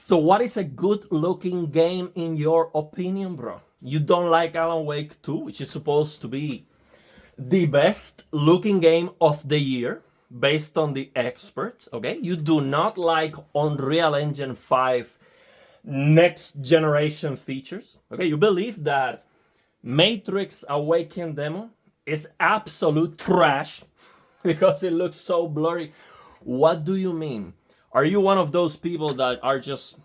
So what is a good looking game in your opinion, bro? You don't like Alan Wake 2, which is supposed to be the best looking game of the year based on the experts, okay? You do not like Unreal Engine 5 next generation features, okay? You believe that Matrix Awakening demo is absolute trash because it looks so blurry. What do you mean? Are you one of those people that are just,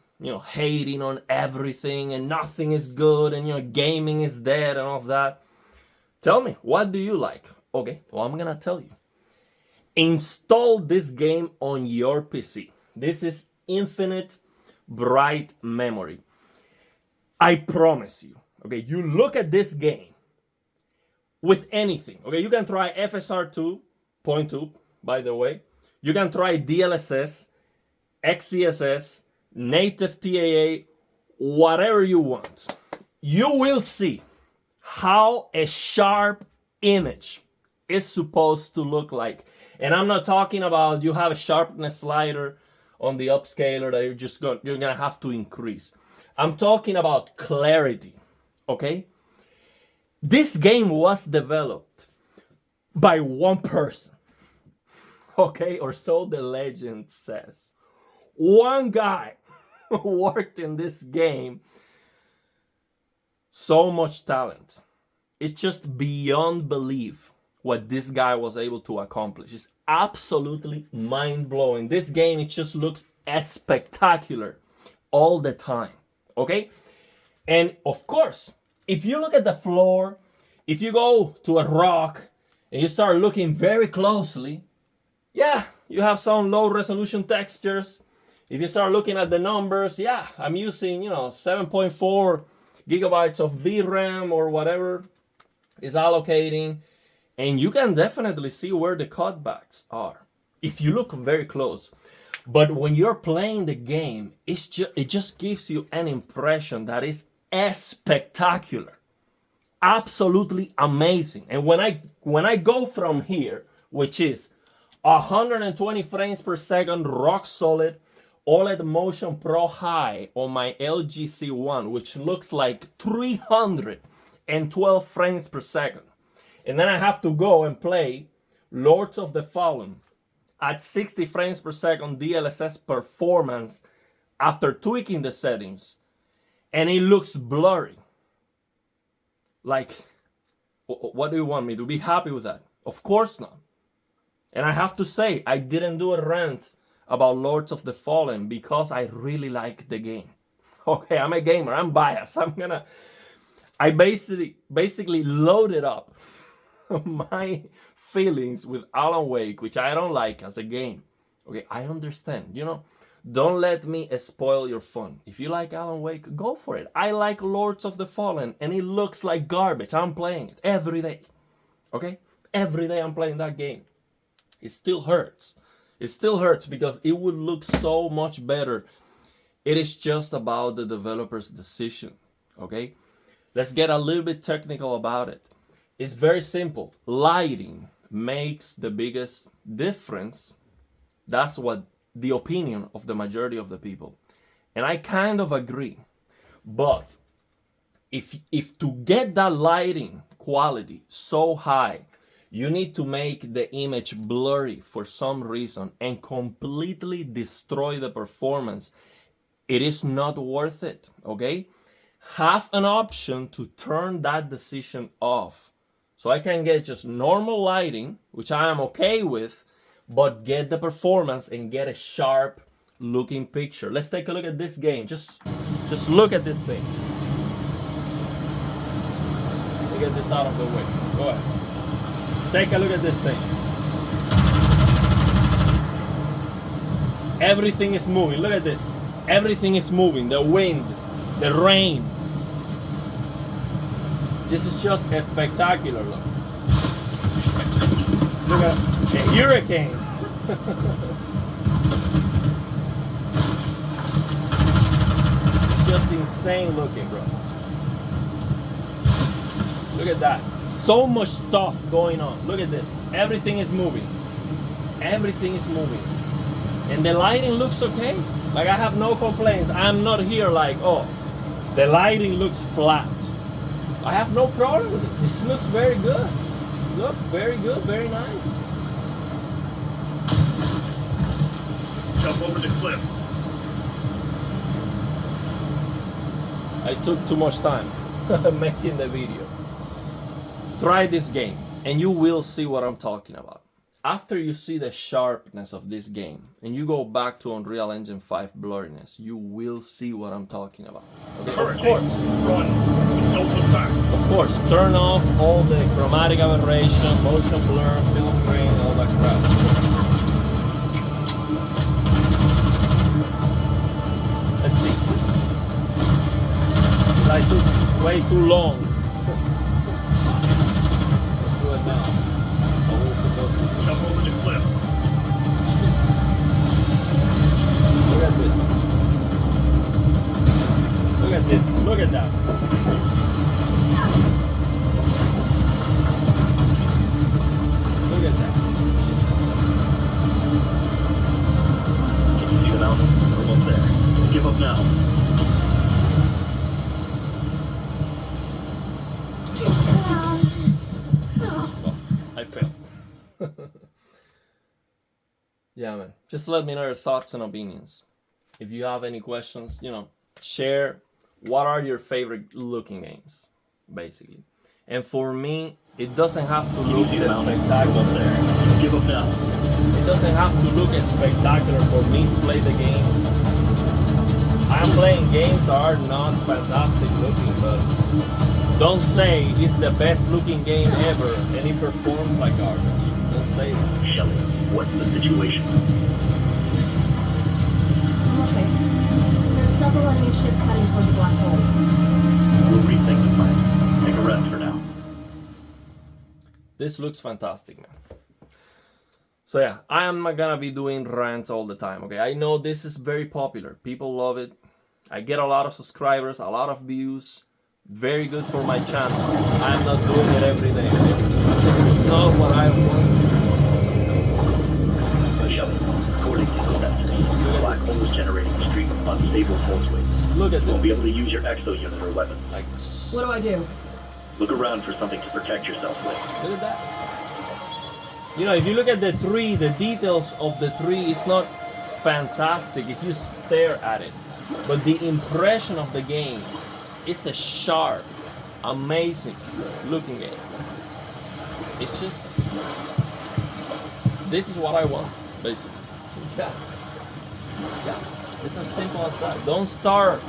hating on everything and nothing is good and, gaming is dead and all of that? Tell me, what do you like? Okay, well, I'm gonna tell you. Install this game on your PC. This is infinite bright memory. I promise you, okay, you look at this game with anything, okay, you can try FSR 2.2, by the way. You can try DLSS, XeSS, native TAA, whatever you want. You will see how a sharp image is supposed to look like. And I'm not talking about you have a sharpness slider on the upscaler that you're gonna have to increase. I'm talking about clarity, okay? This game was developed by one person, okay? Or so the legend says. One guy worked in this game. So much talent. It's just beyond belief what this guy was able to accomplish. It's absolutely mind-blowing. This game, it just looks spectacular all the time, okay? And of course, if you look at the floor, if you go to a rock and you start looking very closely, yeah, you have some low-resolution textures. If you start looking at the numbers, yeah, I'm using, 7.4 gigabytes of VRAM or whatever is allocating, and you can definitely see where the cutbacks are if you look very close. But when you're playing the game, it just gives you an impression that is spectacular, absolutely amazing. And when I go from here, which is 120 frames per second, rock solid, OLED Motion Pro High on my LG C1, which looks like 312 frames per second. And then I have to go and play Lords of the Fallen at 60 frames per second DLSS performance after tweaking the settings. And it looks blurry. Like, what do you want me to be happy with that? Of course not. And I have to say, I didn't do a rant about Lords of the Fallen because I really like the game. Okay, I'm a gamer, I'm biased. I basically loaded up my feelings with Alan Wake, which I don't like as a game. Okay, I understand. Don't let me spoil your fun. If you like Alan Wake, go for it. I like Lords of the Fallen, and it looks like garbage. I'm playing it every day. Okay? Every day I'm playing that game. It still hurts. It still hurts because it would look so much better. It is just about the developer's decision, okay? Let's get a little bit technical about it. It's very simple. Lighting makes the biggest difference. That's what the opinion of the majority of the people. And I kind of agree. But if to get that lighting quality so high, you need to make the image blurry for some reason and completely destroy the performance, it is not worth it, okay? Have an option to turn that decision off. So I can get just normal lighting, which I am okay with, but get the performance and get a sharp looking picture. Let's take a look at this game. Just look at this thing. Let me get this out of the way. Go ahead. Take a look at this thing. Everything is moving. Look at this. Everything is moving. The wind, the rain. This is just a spectacular look. Look at a hurricane. Just insane looking, bro. Look at that. So much stuff going on. Look at this. Everything is moving. Everything is moving. And the lighting looks okay. Like, I have no complaints. I'm not here like, oh, the lighting looks flat. I have no problem with it. This looks very good. Look, very good, very nice. Jump over the cliff. I took too much time making the video. Try this game and you will see what I'm talking about. After you see the sharpness of this game and you go back to Unreal Engine 5 blurriness, you will see what I'm talking about. Okay, of course. Run. Don't look back. Of course, turn off all the chromatic aberration, motion blur, film grain, all that crap. Let's see. I took way too long. Let's do it now. Jump over the cliff. Look at this. Look at this. Look at that. Look at that. Can you see the mountain? We're almost there. Don't give up now. Oh, I failed. Yeah, man. Just let me know your thoughts and opinions. If you have any questions, share what are your favorite looking games, basically. And for me, it doesn't have to look spectacular. Don't give up now. It doesn't have to look spectacular for me to play the game. I'm playing games that are not fantastic looking, but don't say it's the best looking game ever and it performs like garbage. Don't say that. Shelly, what's the situation? Okay. There are several enemy ships heading toward the black hole. We'll rethink the plan. Take a rest for now. This looks fantastic, man. So yeah, I am not gonna be doing rants all the time, okay? I know this is very popular. People love it. I get a lot of subscribers, a lot of views. Very good for my channel. I'm not doing it every day. This is not what I want. Shelly, according to the sensors, the black hole is generating a stream of unstable pulse waves. Look at You won't this. be able to use your exo unit or weapon. Like, What do I do? Look around for something to protect yourself with. look at that. If you look at the tree, the details of the tree is not fantastic if you stare at it. But the impression of the game is a sharp, amazing looking game. It's just, this is what I want, basically. Yeah. It's as simple as that. Don't start,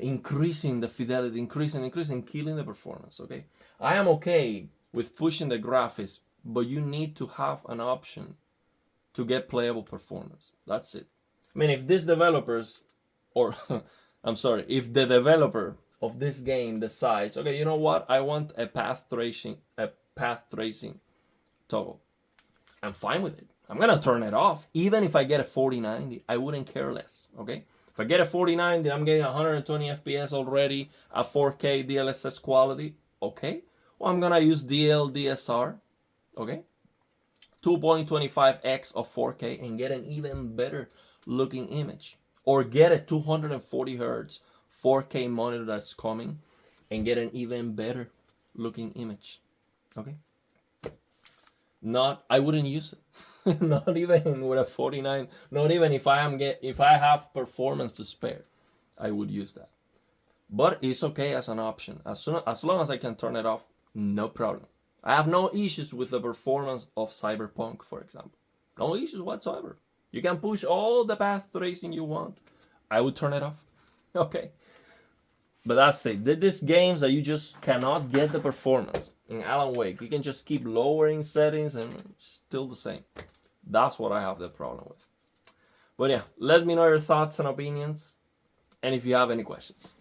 increasing the fidelity, increasing, killing the performance, okay? I am okay with pushing the graphics, but you need to have an option to get playable performance. That's it. I mean, if these developers, or if the developer of this game decides, okay, you know what, I want a path tracing toggle, I'm fine with it. I'm gonna turn it off. Even if I get a 4090, I wouldn't care less, okay? If I get a 4090, I'm getting 120 FPS already at 4K DLSS quality, okay? Well, I'm gonna use DLSR, okay? 2.25x of 4K and get an even better looking image. Or get a 240 hertz 4K monitor that's coming and get an even better looking image, okay? I wouldn't use it. Not even with a 49, not even if I have performance to spare, I would use that. But it's okay as an option. As long as I can turn it off, no problem. I have no issues with the performance of Cyberpunk, for example. No issues whatsoever. You can push all the path tracing you want. I would turn it off. Okay. But that's it. These games that you just cannot get the performance. In Alan Wake, you can just keep lowering settings and still the same. That's what I have the problem with. But yeah, let me know your thoughts and opinions. And if you have any questions.